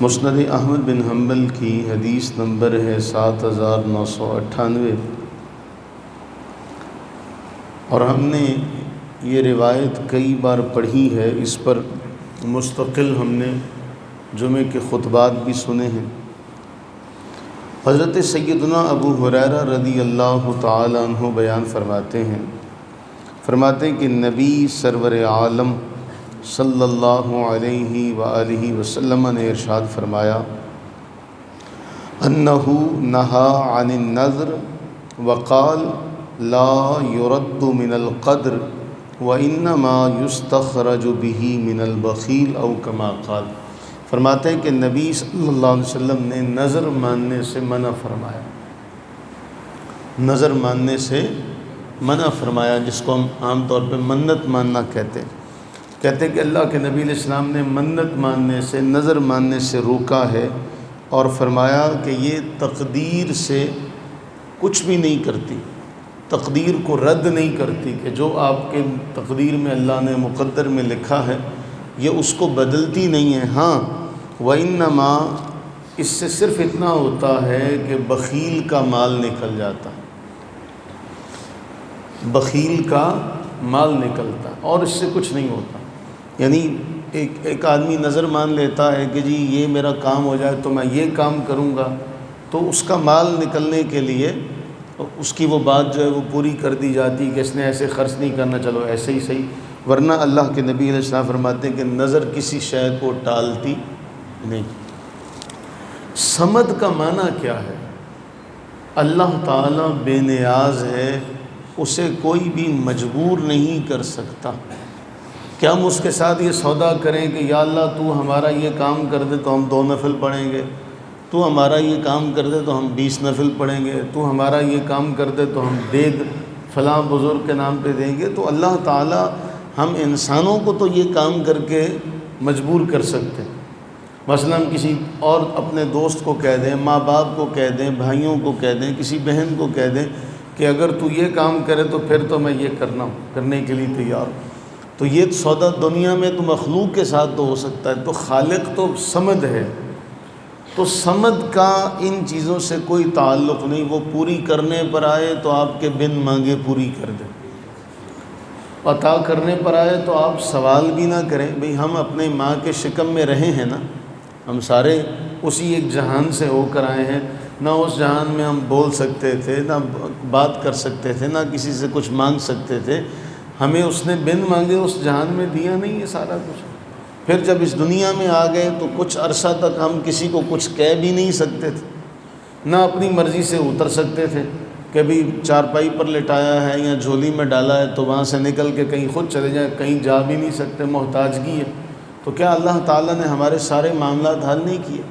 مسند احمد بن حنبل کی حدیث نمبر ہے 7998، اور ہم نے یہ روایت کئی بار پڑھی ہے، اس پر مستقل ہم نے جمعے کے خطبات بھی سنے ہیں۔ حضرت سیدنا ابو ہریرہ رضی اللہ تعالی عنہ بیان فرماتے ہیں کہ نبی سرور عالم صلی اللہ علیہ وآلہ وسلم نے ارشاد فرمایا، انہ نہا عن النذر وقال لا يرد من القدر وانما يستخرج به من البخیل او کما قال۔ فرماتے ہیں کہ نبی صلی اللہ علیہ وسلم نے نظر ماننے سے منع فرمایا، نظر ماننے سے منع فرمایا، جس کو ہم عام طور پہ منت ماننا کہتے ہیں کہ اللہ کے نبی علیہ السلام نے منت ماننے سے، نظر ماننے سے روکا ہے، اور فرمایا کہ یہ تقدیر سے کچھ بھی نہیں کرتی، تقدیر کو رد نہیں کرتی، کہ جو آپ کے تقدیر میں اللہ نے مقدر میں لکھا ہے یہ اس کو بدلتی نہیں ہے۔ ہاں وَإِنَّمَا اس سے صرف اتنا ہوتا ہے کہ بخیل کا مال نکل جاتا ہے، بخیل کا مال نکلتا ہے، اور اس سے کچھ نہیں ہوتا۔ یعنی ایک آدمی نظر مان لیتا ہے کہ جی یہ میرا کام ہو جائے تو میں یہ کام کروں گا، تو اس کا مال نکلنے کے لیے اس کی وہ بات جو ہے وہ پوری کر دی جاتی کہ اس نے ایسے خرچ نہیں کرنا، چلو ایسے ہی صحیح۔ ورنہ اللہ کے نبی علیہ السلام فرماتے ہیں کہ نظر کسی شے کو ٹالتی نہیں۔ صمد کا معنی کیا ہے؟ اللہ تعالیٰ بے نیاز ہے، اسے کوئی بھی مجبور نہیں کر سکتا کہ ہم اس کے ساتھ یہ سودا کریں کہ یا اللہ تو ہمارا یہ کام کر دے تو ہم 2 نفل پڑھیں گے، تو ہمارا یہ کام کر دے تو ہم 20 نفل پڑھیں گے، تو ہمارا یہ کام کر دے تو ہم دیگ فلاں بزرگ کے نام پہ دیں گے۔ تو اللہ تعالیٰ ہم انسانوں کو تو یہ کام کر کے مجبور کر سکتے ہیں، مثلا کسی اور اپنے دوست کو کہہ دیں، ماں باپ کو کہہ دیں، بھائیوں کو کہہ دیں، کسی بہن کو کہہ دیں کہ اگر تو یہ کام کرے تو پھر تو میں یہ کرنے کے لیے تیار ہوں۔ تو یہ سودا دنیا میں تو مخلوق کے ساتھ تو ہو سکتا ہے، تو خالق تو صمد ہے، تو صمد کا ان چیزوں سے کوئی تعلق نہیں۔ وہ پوری کرنے پر آئے تو آپ کے بن مانگے پوری کر دیں، عطا کرنے پر آئے تو آپ سوال بھی نہ کریں۔ بھئی ہم اپنے ماں کے شکم میں رہے ہیں نا، ہم سارے اسی ایک جہان سے ہو کر آئے ہیں، نہ اس جہان میں ہم بول سکتے تھے، نہ بات کر سکتے تھے، نہ کسی سے کچھ مانگ سکتے تھے۔ ہمیں اس نے بن مانگے اس جہان میں دیا نہیں ہے سارا کچھ۔ پھر جب اس دنیا میں آ گئے تو کچھ عرصہ تک ہم کسی کو کچھ کہہ بھی نہیں سکتے تھے، نہ اپنی مرضی سے اتر سکتے تھے، کبھی چارپائی پر لٹایا ہے یا جھولی میں ڈالا ہے تو وہاں سے نکل کے کہیں خود چلے جائیں، کہیں جا بھی نہیں سکتے، محتاجگی ہے۔ تو کیا اللہ تعالیٰ نے ہمارے سارے معاملات حل نہیں کیے؟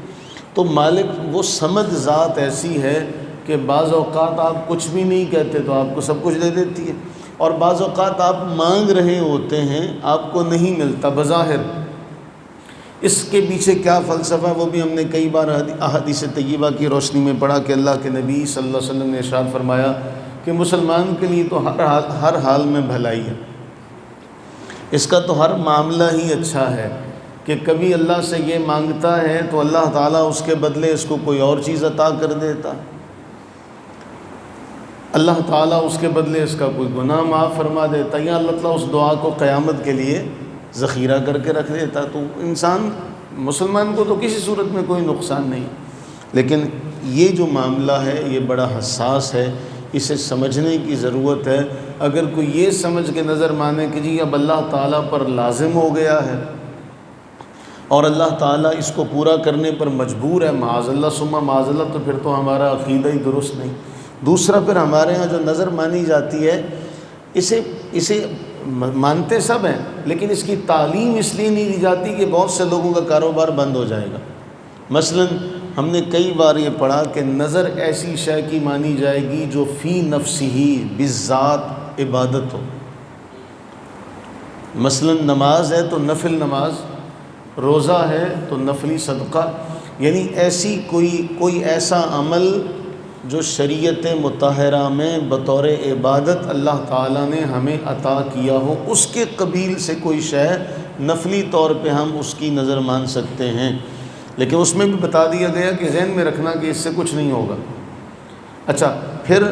تو مالک وہ صمد ذات ایسی ہے کہ بعض اوقات آپ کچھ بھی نہیں کہتے تو آپ کو سب کچھ دے دیتی ہے، اور بعض اوقات آپ مانگ رہے ہوتے ہیں آپ کو نہیں ملتا بظاہر۔ اس کے پیچھے کیا فلسفہ ہے وہ بھی ہم نے کئی بار احادیث طیبہ کی روشنی میں پڑھا کہ اللہ کے نبی صلی اللہ علیہ وسلم نے ارشاد فرمایا کہ مسلمان کے لیے تو ہر حال میں بھلائی ہے، اس کا تو ہر معاملہ ہی اچھا ہے کہ کبھی اللہ سے یہ مانگتا ہے تو اللہ تعالیٰ اس کے بدلے اس کو کوئی اور چیز عطا کر دیتا، اللہ تعالیٰ اس کے بدلے اس کا کوئی گناہ معاف فرما دیتا، یا اللہ تعالیٰ اس دعا کو قیامت کے لیے ذخیرہ کر کے رکھ دیتا۔ تو انسان مسلمان کو تو کسی صورت میں کوئی نقصان نہیں، لیکن یہ جو معاملہ ہے یہ بڑا حساس ہے، اسے سمجھنے کی ضرورت ہے۔ اگر کوئی یہ سمجھ کے نظر مانے کہ جی اب اللہ تعالیٰ پر لازم ہو گیا ہے اور اللہ تعالیٰ اس کو پورا کرنے پر مجبور ہے، معاذ اللہ ثم معاذ اللہ، تو پھر تو ہمارا عقیدہ ہی درست نہیں۔ دوسرا پھر ہمارے ہاں جو نظر مانی جاتی ہے اسے مانتے سب ہیں، لیکن اس کی تعلیم اس لیے نہیں دی جاتی کہ بہت سے لوگوں کا کاروبار بند ہو جائے گا۔ مثلا ہم نے کئی بار یہ پڑھا کہ نظر ایسی شے کی مانی جائے گی جو فی نفسہ بالذات عبادت ہو، مثلا نماز ہے تو نفل نماز، روزہ ہے تو نفلی صدقہ، یعنی ایسی کوئی ایسا عمل جو شریعت مطہرہ میں بطور عبادت اللہ تعالیٰ نے ہمیں عطا کیا ہو، اس کے قبیل سے کوئی شے نفلی طور پہ ہم اس کی نظر مان سکتے ہیں۔ لیکن اس میں بھی بتا دیا گیا کہ ذہن میں رکھنا کہ اس سے کچھ نہیں ہوگا۔ اچھا، پھر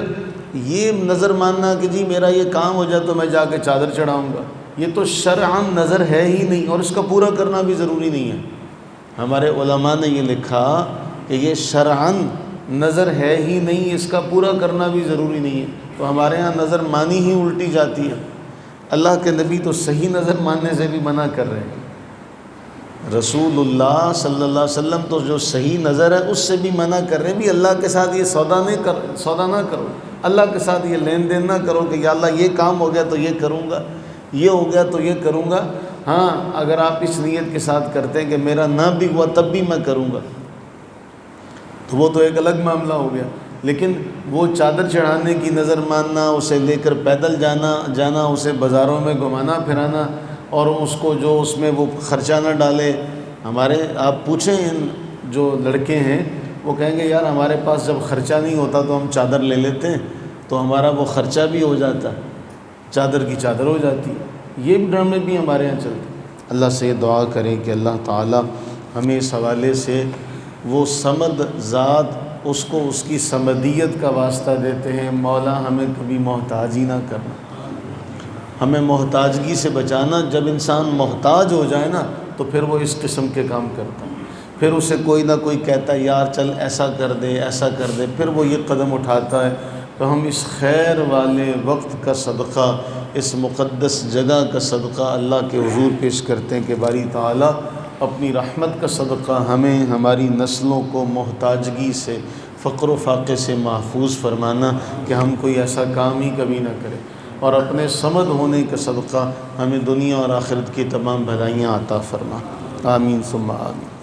یہ نظر ماننا کہ جی میرا یہ کام ہو جائے تو میں جا کے چادر چڑھاؤں گا، یہ تو شرعاً نظر ہے ہی نہیں، اور اس کا پورا کرنا بھی ضروری نہیں ہے۔ ہمارے علماء نے یہ لکھا کہ یہ شرعاً نظر ہے ہی نہیں، اس کا پورا کرنا بھی ضروری نہیں ہے۔ تو ہمارے ہاں نظر مانی ہی الٹی جاتی ہے۔ اللہ کے نبی تو صحیح نظر ماننے سے بھی منع کر رہے ہیں، رسول اللہ صلی اللہ علیہ وسلم تو جو صحیح نظر ہے اس سے بھی منع کر رہے ہیں بھی اللہ کے ساتھ یہ سودا نہ کرو، اللہ کے ساتھ یہ لین دین نہ کرو کہ یا اللہ یہ کام ہو گیا تو یہ کروں گا، یہ ہو گیا تو یہ کروں گا۔ ہاں، اگر آپ اس نیت کے ساتھ کرتے ہیں کہ میرا نہ بھی ہوا تب بھی میں کروں گا تو وہ تو ایک الگ معاملہ ہو گیا، لیکن وہ چادر چڑھانے کی نظر ماننا، اسے لے کر پیدل جانا، اسے بازاروں میں گھمانا پھرانا، اور اس کو جو اس میں وہ خرچہ نہ ڈالے۔ ہمارے آپ پوچھیں ان جو لڑکے ہیں وہ کہیں گے یار ہمارے پاس جب خرچہ نہیں ہوتا تو ہم چادر لے لیتے ہیں تو ہمارا وہ خرچہ بھی ہو جاتا، چادر کی چادر ہو جاتی۔ یہ ڈرامے بھی ہمارے یہاں چلتے۔ اللہ سے یہ دعا کریں کہ اللہ تعالی ہمیں اس حوالے سے وہ صمد ذات، اس کو اس کی صمدیت کا واسطہ دیتے ہیں، مولا ہمیں کبھی محتاج ہی نہ کرنا، ہمیں محتاجگی سے بچانا۔ جب انسان محتاج ہو جائے نا تو پھر وہ اس قسم کے کام کرتا ہے، پھر اسے کوئی نہ کوئی کہتا ہے یار چل ایسا کر دے ایسا کر دے، پھر وہ یہ قدم اٹھاتا ہے۔ تو ہم اس خیر والے وقت کا صدقہ، اس مقدس جگہ کا صدقہ اللہ کے حضور پیش کرتے ہیں کہ باری تعالیٰ اپنی رحمت کا صدقہ ہمیں، ہماری نسلوں کو محتاجگی سے، فقر و فاقے سے محفوظ فرمانا کہ ہم کوئی ایسا کام ہی کبھی نہ کریں، اور اپنے صمد ہونے کا صدقہ ہمیں دنیا اور آخرت کی تمام بھلائیاں عطا فرما۔ آمین ثم آمین۔